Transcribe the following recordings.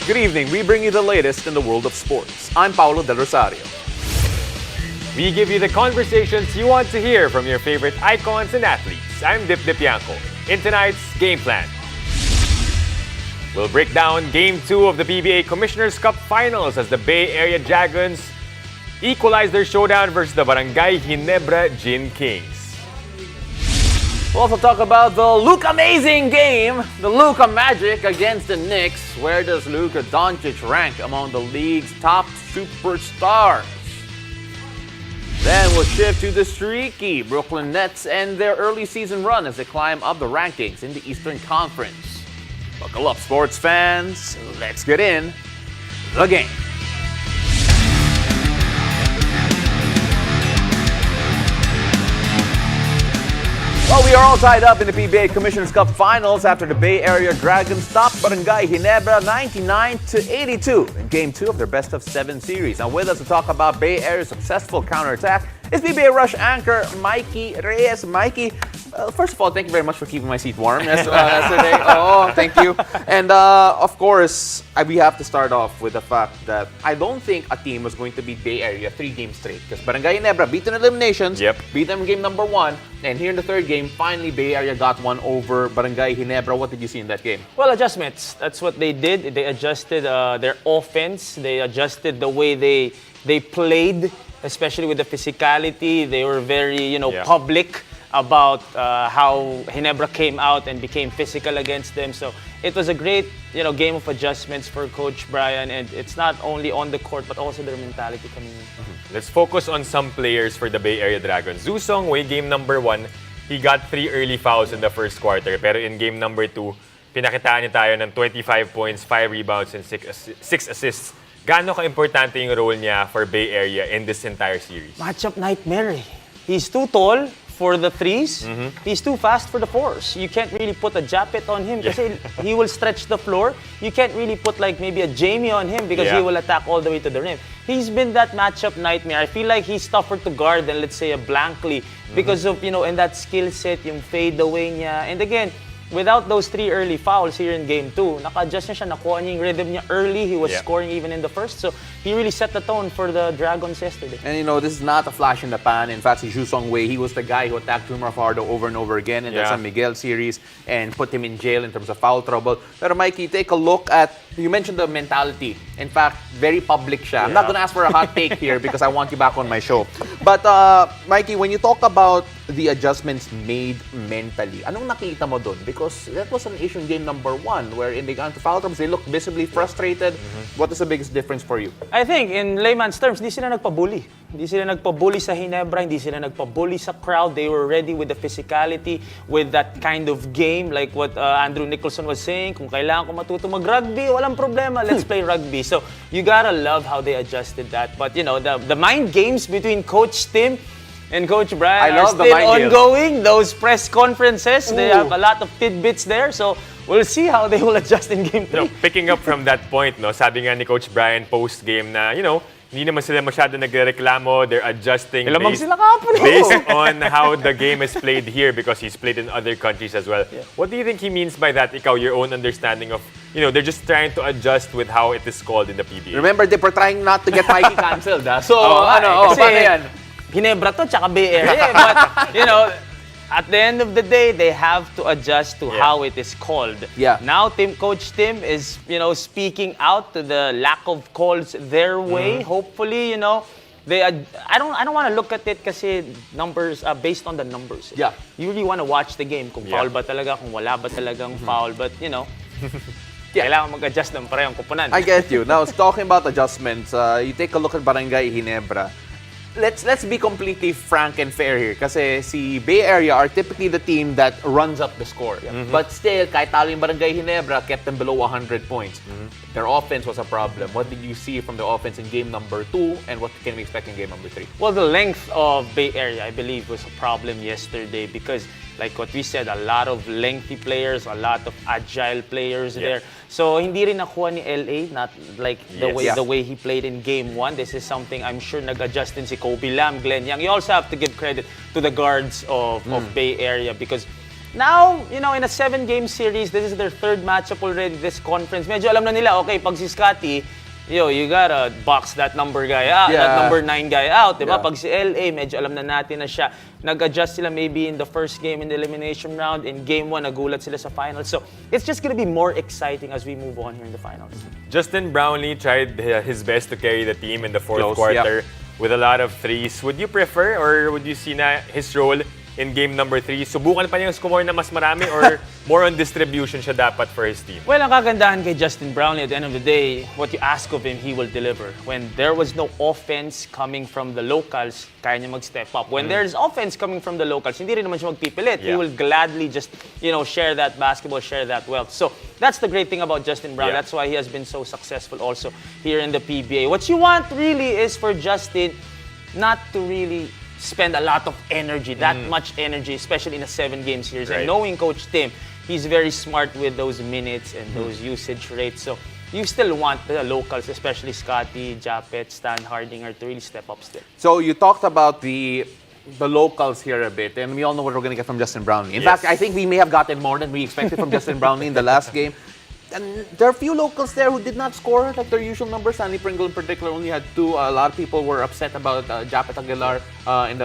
Good evening. We bring you the latest in the world of sports. I'm Paulo Del Rosario. We give you the conversations you want to hear from your favorite icons and athletes. I'm Dip Dipianco. In tonight's Game Plan, we'll break down Game 2 of the PBA Commissioner's Cup Finals as the Bay Area Dragons equalize their showdown versus the Barangay Ginebra Gin Kings. We'll also talk about the Luka Amazing game, the Luka Magic against the Knicks. Where does Luka Doncic rank among the league's top superstars? Then we'll shift to the streaky Brooklyn Nets and their early season run as they climb up the rankings in the Eastern Conference. Buckle up, sports fans. Let's get in the game. Well, we are all tied up in the PBA Commissioner's Cup Finals after the Bay Area Dragons topped Barangay Ginebra 99-82 in Game 2 of their best-of-7 series. Now with us to talk about Bay Area's successful counterattack is PBA Rush anchor Mikey Reyes. Mikey, first of all, thank you very much for keeping my seat warm yesterday. Oh, thank you. And of course, we have to start off with the fact that I don't think a team was going to beat Bay Area 3 games straight because Barangay Ginebra beat in eliminations, beat them in game number 1, and here in the third game, finally Bay Area got one over Barangay Ginebra. What did you see in that game? Well, adjustments. That's what they did. They adjusted their offense. They adjusted the way they played, especially with the physicality. They were very, public about how Ginebra came out and became physical against them. So it was a great, game of adjustments for Coach Brian, and it's not only on the court but also their mentality coming in. Let's focus on some players for the Bay Area Dragons. Zhu Songwei, game number 1, he got 3 early fouls in the first quarter. Pero in game number 2, pinakitaan niya tayo ng 25 points, 5 rebounds, and 6 assists. Gaano ka-importante yung role niya for Bay Area in this entire series? Matchup nightmare. He's too tall for the threes. He's too fast for the fours. You can't really put a Japet on him because he will stretch the floor. You can't really put like maybe a Jamie on him because he will attack all the way to the rim. He's been that matchup nightmare. I feel like he's tougher to guard than, let's say, a Blankley because of, in that skill set, yung fade away niya. And again, without those 3 early fouls here in Game 2, naka-adjust na siya, nakuha niya yung rhythm niya early. He was scoring even in the first. So, he really set the tone for the Dragons yesterday. And this is not a flash in the pan. In fact, si Zhu Songwei, he was the guy who attacked Jumar Fajardo over and over again in the San Miguel series and put him in jail in terms of foul trouble. Pero Mikey, take a look at, you mentioned the mentality. In fact, very public siya. I'm not gonna ask for a hot take here because I want you back on my show. But Mikey, when you talk about the adjustments made mentally, anong nakita mo dun? Because that was an issue in game number 1 wherein they got into foul troubles, they looked visibly frustrated. What is the biggest difference for you? I think, in layman's terms, hindi sila nagpabully. Hindi sila nagpabully sa Ginebra, hindi sila nagpabully sa crowd. They were ready with the physicality, with that kind of game, like what Andrew Nicholson was saying. Kung kailangan ko matuto mag-rugby, walang problema, let's play rugby. So, you gotta love how they adjusted that. But, the mind games between Coach Tim and Coach Brian are still ongoing. Those press conferences, they have a lot of tidbits there. So, we'll see how they will adjust in Game 3. Picking up from that point, sabi nga ni Coach Brian post-game na, hindi naman sila masyado nagreklamo. They're adjusting based on how the game is played here because he's played in other countries as well. What do you think he means by that? Ikaw, your own understanding of, they're just trying to adjust with how it is called in the PBA. Remember, they were trying not to get Mikey cancelled. So, kasi paano yan? Ginebra to, tsaka Bay Area. But, at the end of the day, they have to adjust to how it is called. Now, Coach Tim is, speaking out to the lack of calls their way. Hopefully, I don't want to look at it kasi numbers based on the numbers. You really want to watch the game kung foul ba talaga, kung wala ba talagang foul. But, kailangan mag-adjust ng parehong kupunan. I get you. Now, talking about adjustments, you take a look at Barangay Ginebra. Let's be completely frank and fair here kasi si Bay Area are typically the team that runs up the score. But still, kahit talo yung Barangay Ginebra, kept them below 100 points. Their offense was a problem. What did you see from the offense in game number 2 and what can we expect in game number 3? Well, the length of Bay Area, I believe, was a problem yesterday because like what we said, a lot of lengthy players, a lot of agile players there. So hindi rin nakuha ni LA, not like the way he played in game 1. This is something I'm sure nag-adjust din si Kobe Lam, Glenn Young. You also have to give credit to the guards of Bay Area because Now, in a 7-game series, this is their third matchup already this conference. Medyo alam na nila, okay, pag si Scotty, you gotta box that number guy out, Yeah. that number 9 guy out, di ba? Yeah. Pag si LA, medyo alam na natin na siya. Nag-adjust sila maybe in the first game in the elimination round. In game 1, nagulat sila sa finals. So, it's just gonna be more exciting as we move on here in the finals. Justin Brownlee tried his best to carry the team in the fourth Close, quarter with a lot of threes. Would you prefer or would you see na his role in game number 3? Subukan pa niyang score na mas marami or more on distribution siya dapat for his team? Well, ang kagandahan kay Justin Brownlee, at the end of the day, what you ask of him, he will deliver. When there was no offense coming from the locals, kaya niya mag-step up. When there's offense coming from the locals, hindi rin naman siya magpipilit. He Yeah. will gladly just, share that basketball, share that wealth. So, that's the great thing about Justin Brown. Yeah. That's why he has been so successful also here in the PBA. What you want really is for Justin not to really spend a lot of energy, that much energy, especially in a 7-game series. Right. And knowing Coach Tim, he's very smart with those minutes and those usage rates. So you still want the locals, especially Scotty, Japet, Stan Hardinger, to really step up still. So you talked about the locals here a bit, and we all know what we're going to get from Justin Brownlee. In Yes. fact, I think we may have gotten more than we expected from Justin Brownlee in the last game. And there are a few locals there who did not score like their usual numbers. Stanley Pringle in particular only had 2. A lot of people were upset about Japet Aguilar in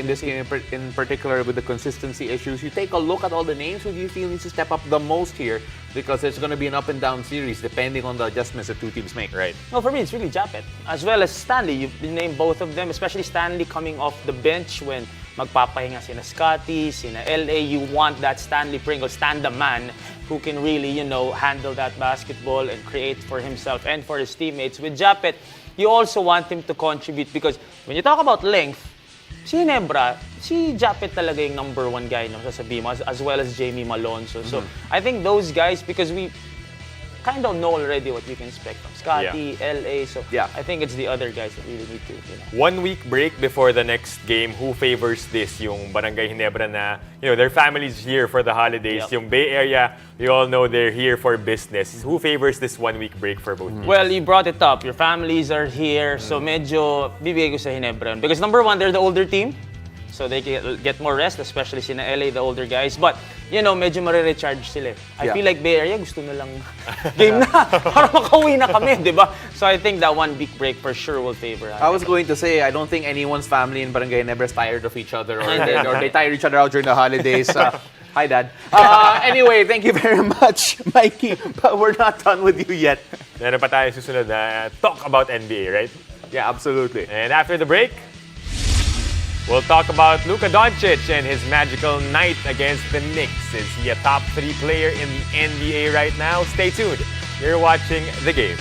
this game in particular with the consistency issues. You take a look at all the names who do you feel needs to step up the most here, because it's going to be an up and down series depending on the adjustments the two teams make. Right. No, for me, it's really Japet, as well as Stanley. You've named both of them, especially Stanley coming off the bench when magpapahinga sina Scotty, sina LA. You want that Stanley Pringle, stand the man, who can really, handle that basketball and create for himself and for his teammates. With Japet, you also want him to contribute, because when you talk about length, si Ginebra, si Japet talaga yung number 1 guy, sasabihin mo, as well as Jamie Malonzo. So, I think those guys, because we kind of know already what you can expect from Scotty, LA. So, Yeah. I think it's the other guys that really need to, 1 week break before the next game. Who favors this? Yung Barangay Ginebra na, their families here for the holidays. Yep. Yung Bay Area, we all know they're here for business. Who favors this 1 week break for both teams? Well, you brought it up. Your families are here. So medyo bibigay ko sa Ginebra yun. Because number 1, they're the older team. So they can get more rest, especially sina LA, the older guys. But, medyo marirecharge sila. I Yeah. feel like Bay Area, gusto na lang game na. Para makauwi na kami, di ba? So I think that 1 week break for sure will favor. I was going to say, I don't think anyone's family in Barangay Ginebra is tired of each other, or they tire each other out during the holidays. Hi, Dad. Anyway, thank you very much, Mikey. But we're not done with you yet. Meron pa tayo susunod na talk about NBA, right? Yeah, absolutely. And after the break, we'll talk about Luka Doncic and his magical night against the Knicks. Is he a top 3 player in the NBA right now? Stay tuned. You're watching The Game.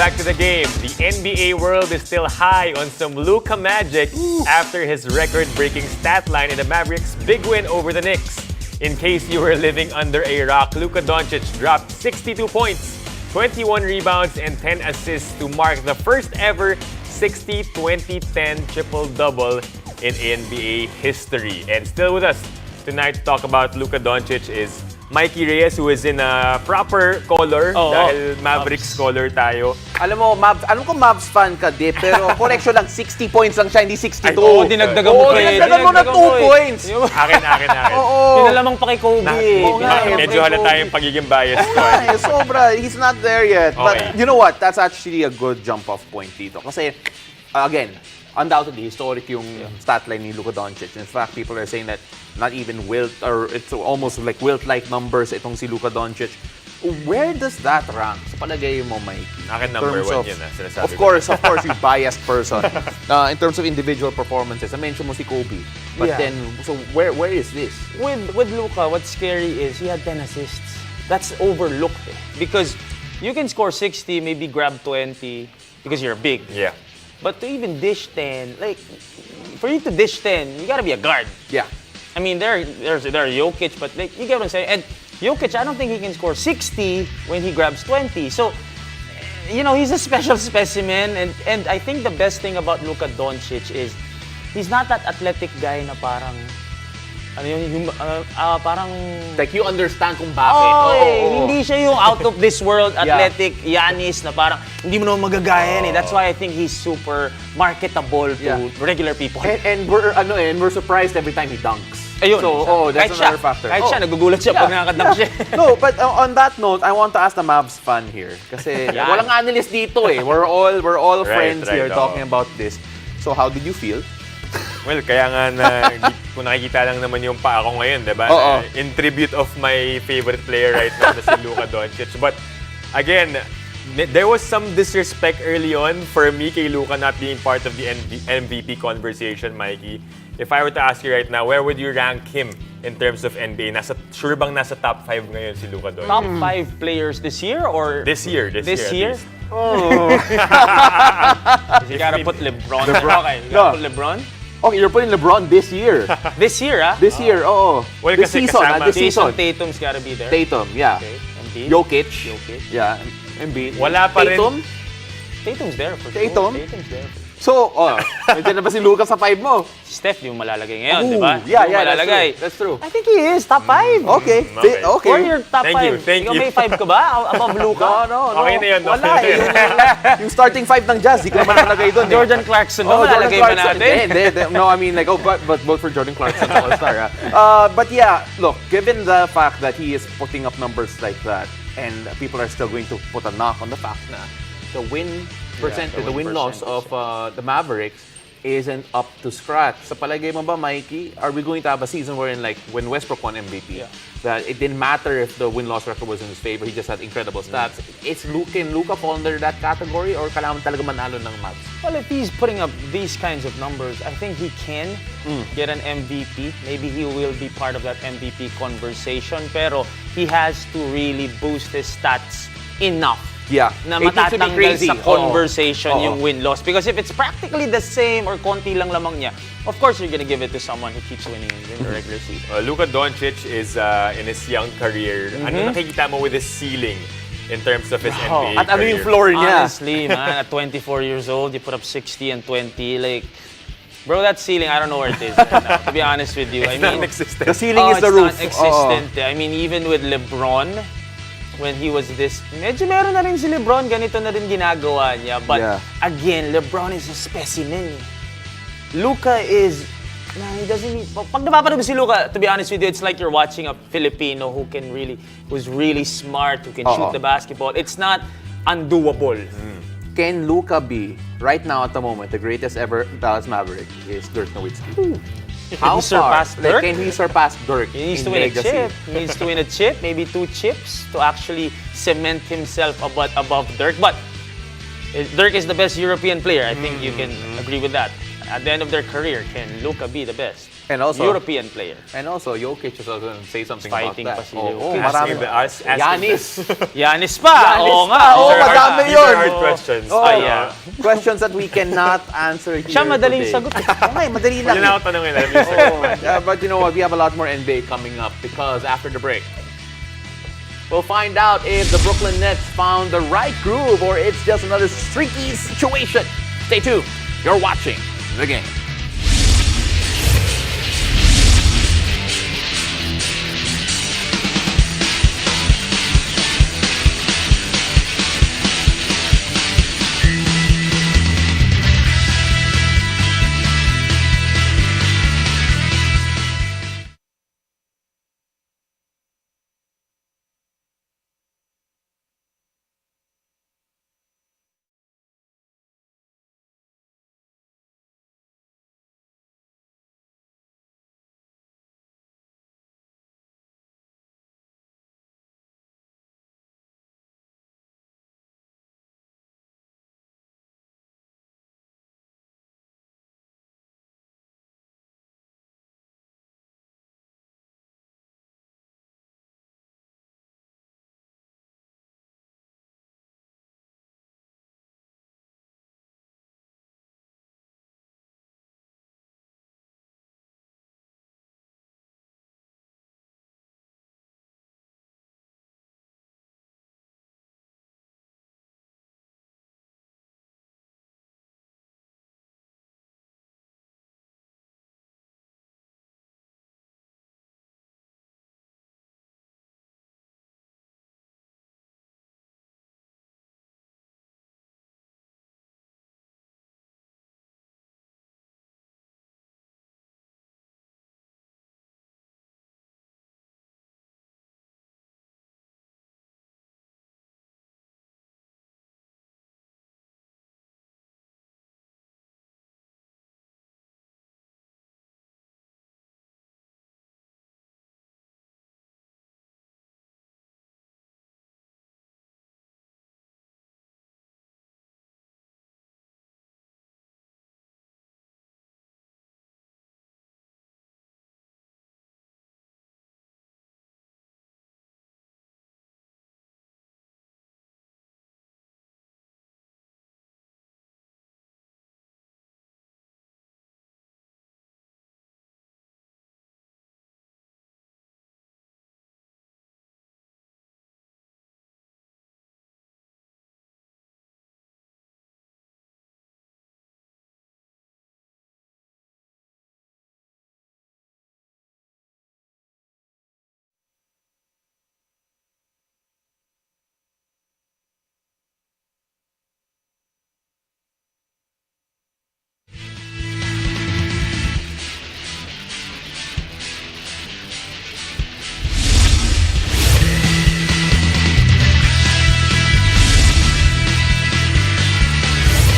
back to the game. The NBA world is still high on some Luka magic after his record-breaking stat line in the Mavericks' big win over the Knicks. In case you were living under a rock, Luka Doncic dropped 62 points, 21 rebounds, and 10 assists to mark the first ever 60-20-10 triple-double in NBA history. And still with us tonight to talk about Luka Doncic is Mikey Reyes, who is in a proper color dahil Mavericks color tayo. Alam mo, alam ko Mavs fan ka, Dip, pero correction lang, 60 points lang siya, hindi 62. Oo, dinagdagan mo pa eh. Dinagdagan mo na 2 points. Akin. Oo. Pinalamang pa kay Kobe. Medyo halata yung pagiging bias ko. Ay, sobra. He's not there yet. Okay. But you know what? That's actually a good jump-off point dito. Kasi, again, undoubtedly, historic yung stat line ni Luka Doncic. In fact, people are saying that not even Wilt, or it's almost like Wilt-like numbers itong si Luka Doncic. Where does that rank sa palagay mo, Mikey? Akin In number terms 1 yun, sinasabi Of ko. course, you biased person. In terms of individual performances, I-mention mo si Kobe. But Yeah. then, so where is this? With Luka, what's scary is he had 10 assists. That's overlooked because you can score 60, maybe grab 20 because you're big. Yeah. But to even dish 10, like, for you to dish 10, you gotta be a guard. Yeah. I mean, there's Jokic, but like, you get what I'm saying? And Jokic, I don't think he can score 60 when he grabs 20. So, you know, he's a special specimen. And I think the best thing about Luka Doncic is he's not that athletic guy na parang, ano yun, parang... Like, you understand kung bakit. Hindi siya yung out of this world athletic Giannis na parang hindi mo naman magagaya yan eh. That's why I think he's super marketable to regular people. And we're surprised every time he dunks. Ayun. So, that's kahit another siya, factor. Kahit siya, nagugulat siya pag nakakadunk siya. No, but on that note, I want to ask the Mavs fan here. Kasi walang analyst dito eh. We're all friends here talking about this. So, how did you feel? Well, kaya nga kung nakikita lang naman yung pa ako ngayon, di ba? In tribute of my favorite player right now, na si Luka Doncic. But again, there was some disrespect early on for me kay Luka not being part of the MVP conversation, Mikey. If I were to ask you right now, where would you rank him in terms of NBA? Sure bang nasa top 5 ngayon si Luka Doncic? Top 5 players this year or? This year. This year? Oh. You gotta put LeBron. Okay, you No. gotta put LeBron? Okay, you're putting LeBron this year. This year, ah? This year, oo. Well, This kasi season, kasama- this season. Tatum's gotta be there. Tatum, yeah. Okay. Embiid. Jokic. Jokic. Yeah. Embiid. Wala pa rin. Tatum. Tatum's there for Tatum? sure. Tatum's there. So, nandiyan na ba si Luka sa 5 mo? Si Steph, di mo malalagay ngayon, di Ooh, ba? yeah, Di mo yeah, malalagay. that's true. I think he is top 5. Okay. Okay. Okay. Or your top Thank 5. you, thank Ikaw you. may 5 ka ba? Above Luka? No. Okay na yun, Wala okay na eh. yun. Yung starting 5 ng Jazz, di ko naman nalagay doon. Jordan Clarkson ba? Malalagay ba natin? No, I mean, like, but vote for Jordan Clarkson sa All-Star. But yeah, look, given the fact that he is putting up numbers like that, and people are still going to put a knock on the fact na the win percentage, the win loss of the Mavericks isn't up to scratch. Sa palagay mo ba, Mikey, are we going to have a season wherein, like, when Westbrook won MVP, that it didn't matter if the win-loss record was in his favor, he just had incredible stats. Can Luka fall under that category, or kailangan talaga manalo ng Mavs? Well, if he's putting up these kinds of numbers, I think he can get an MVP. Maybe he will be part of that MVP conversation. Pero he has to really boost his stats enough Yeah. na It needs to be matatanggal crazy. sa conversation Oo. yung win-loss. Because if it's practically the same or konti lang lamang niya, of course you're gonna give it to someone who keeps winning in the regular season. Luka Doncic is in his young career. Ano nakikita mo with his ceiling in terms of his NBA At ano yung career? floor niya? Honestly, man, at 24 years old, you put up 60 and 20, like, bro, that ceiling, I don't know where it is right now, to be honest with you. It's non-existent. The ceiling is the it's roof. non-existent. I mean, even with LeBron, when he was this, medyo meron na rin si LeBron, ganito na rin ginagawa niya. But again, LeBron is a specimen. Luka is, man, he doesn't need, pag napapanood mo si Luka, to be honest with you, it's like you're watching a Filipino who's really smart, who can shoot the basketball. It's not undoable. Can Luka be, right now at the moment, the greatest ever Dallas Maverick is Dirk Nowitzki? How Can he surpass far? Dirk? Like, can he surpass Dirk? He needs in to win a legacy? chip. He needs to win a chip, maybe 2 chips to actually cement himself above Dirk. But Dirk is the best European player. I think you can agree with that. At the end of their career, can Luka be the best? And also, European player. And also, Jokic is also going to say something Fighting about pa that. si Jokic. marami. Yanis. Yanis pa! Oo nga! Oo, Oo, madami These are yun. hard questions. Oh, yeah. Questions that we cannot answer here Siya madaling today. sagot. Okay, madali lang. Yun na ako tanongin. Alam niyo, sir. But you know what? We have a lot more NBA coming up because after the break, we'll find out if the Brooklyn Nets found the right groove or it's just another streaky situation. Stay tuned. You're watching The Game.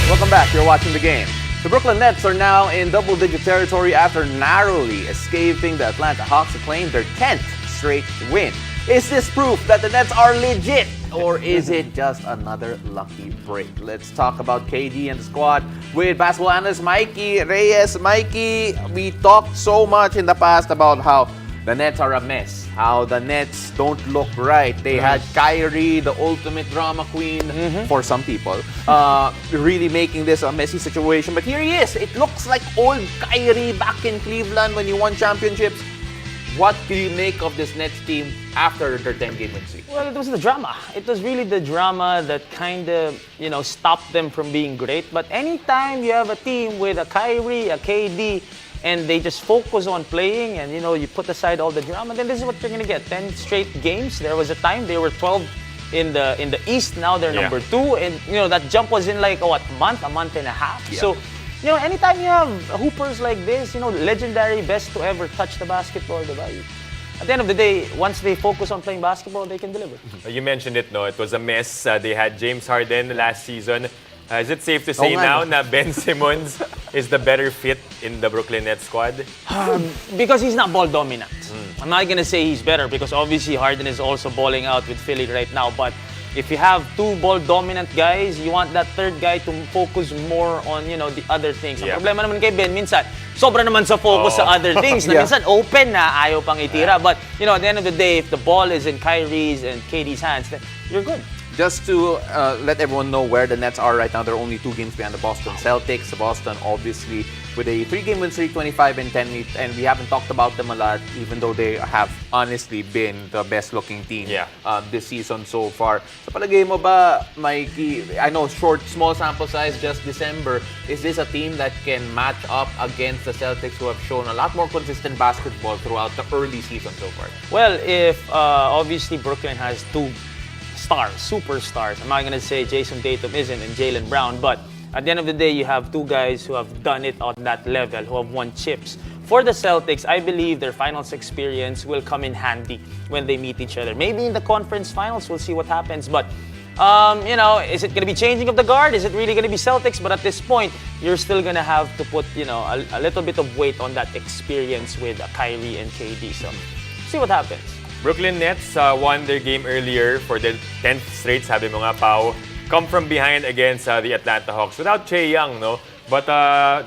Welcome back. You're watching The Game. The Brooklyn Nets are now in double-digit territory after narrowly escaping the Atlanta Hawks to claim their 10th straight win. Is this proof that the Nets are legit, or is it just another lucky break? Let's talk about KD and the squad with basketball analyst Mikey Reyes. Mikey, we talked so much in the past about how the Nets are a mess, how the Nets don't look right. They had Kyrie, the ultimate drama queen for some people, really making this a messy situation. But here he is. It looks like old Kyrie back in Cleveland when he won championships. What do you make of this Nets team after their 10-game win streak? Well, it was the drama. It was really the drama that kind of, stopped them from being great. But anytime you have a team with a Kyrie, a KD, and they just focus on playing and, you put aside all the drama, then this is what you're going to get. 10 straight games. There was a time they were 12 in the East. Now they're number 2. And, that jump was in like, a month and a half. Yeah. So, anytime you have hoopers like this, legendary, best to ever touch the basketball, diba? At the end of the day, once they focus on playing basketball, they can deliver. You mentioned it, no? It was a mess. They had James Harden last season. Is it safe to say now that Ben Simmons is the better fit in the Brooklyn Nets squad? Because he's not ball dominant. I'm not gonna say he's better because obviously Harden is also balling out with Philly right now. But if you have two ball dominant guys, you want that third guy to focus more on, the other things. Ang Yeah. problema naman kay Ben, minsan, sobra naman sa focus sa other things. Na Yeah. minsan, open na, ayaw pang itira. But, at the end of the day, if the ball is in Kyrie's and KD's hands, then you're good. Just to let everyone know where the Nets are right now, they're only 2 games behind the Boston Celtics. Boston, obviously, with a 3-game win streak, 25-10, and we haven't talked about them a lot, even though they have honestly been the best-looking team this season so far. Sa palagay mo ba, Mikey, I know small sample size, just December, is this a team that can match up against the Celtics who have shown a lot more consistent basketball throughout the early season so far? Well, if obviously Brooklyn has two superstars. I'm not going to say Jason Tatum isn't and Jaylen Brown, but at the end of the day, you have two guys who have done it on that level, who have won chips. For the Celtics, I believe their finals experience will come in handy when they meet each other. Maybe in the conference finals, we'll see what happens. But, is it going to be changing of the guard? Is it really going to be Celtics? But at this point, you're still going to have to put, a little bit of weight on that experience with Kyrie and KD. So, see what happens. Brooklyn Nets won their game earlier for the 10th straight, sabi mo nga, Pao. Come from behind against the Atlanta Hawks without Trae Young, no? But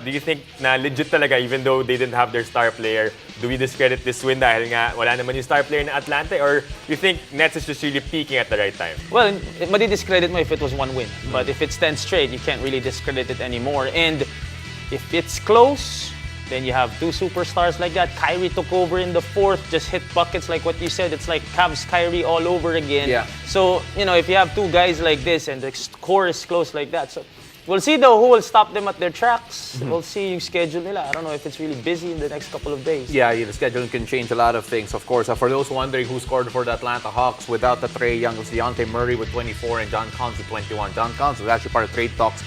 do you think na legit talaga, even though they didn't have their star player, do we discredit this win dahil nga wala naman yung star player na Atlanta? Or you think Nets is just really peaking at the right time? Well, madi-discredit mo if it was one win. But if it's 10 straight, you can't really discredit it anymore. And if it's close, then you have two superstars like that. Kyrie took over in the fourth, just hit buckets like what you said. It's like Cavs Kyrie all over again. Yeah. So, if you have two guys like this and the score is close like that, so we'll see though who will stop them at their tracks. We'll see yung schedule nila. I don't know if it's really busy in the next couple of days. Yeah, the schedule can change a lot of things, of course. For those wondering who scored for the Atlanta Hawks without the Trae Young, it was Dejounte Murray with 24 and John Collins with 21. John Collins was actually part of trade talks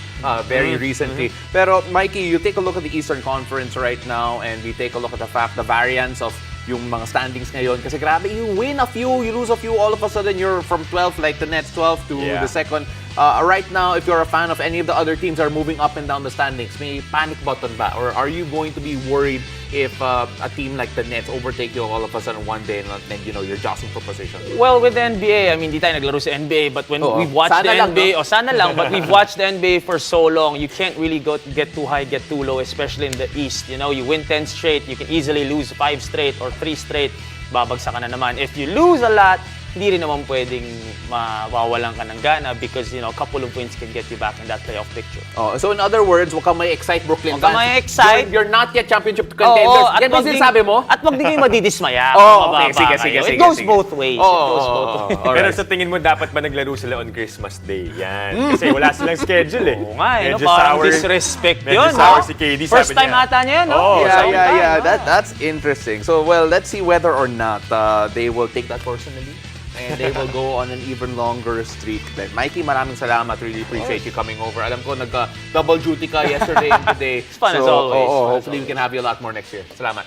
very recently. Pero Mikey, you take a look at the Eastern Conference right now and we take a look at the variance of yung mga standings ngayon. Kasi grabe, you win a few, you lose a few, all of a sudden you're from 12, like the Nets 12 to the second. Right now, if you're a fan of any of the other teams that are moving up and down the standings, may panic button ba? Or are you going to be worried if a team like the Nets overtake you all of a sudden one day and then, you're jostling for position? Well, with the NBA, di tayo naglaro sa NBA, but when we've watched Sana the lang, NBA, no? sana lang, but we've watched the NBA for so long, you can't really get too high, get too low, especially in the East. You win 10 straight, you can easily lose 5 straight or 3 straight, babagsak ka na naman. If you lose a lot, hindi rin naman pwedeng mawawalan ka ng gana because, a couple of wins can get you back in that playoff picture. So in other words, huwag kang may excite Brooklyn Huwag kang fans. ma-excite. You're not yet championship contenders. Yan ba yung sinasabi mo? At wag din kayo madidismaya. Okay, sige. It goes both ways. It goes both ways. Pero sa tingin mo, dapat ba naglaro sila on Christmas Day? Yan. Kasi wala silang schedule eh. Oo nga, Medyo parang sour- disrespect medyo yun. sour si KD, First sabi time niya. ata niya yun, no? Oo, Yeah. That's interesting. So, well, let's see whether or not they will take that personally. And they will go on an even longer streak. Then, Mikey, maraming salamat. Really appreciate you coming over. Alam ko, nag-double duty ka yesterday and today. It's fun as always. Hopefully, we can have you a lot more next year. Salamat.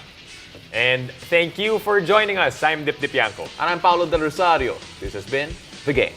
And thank you for joining us. I'm Dip Dipianco. And I'm Paolo Del Rosario. This has been The Game.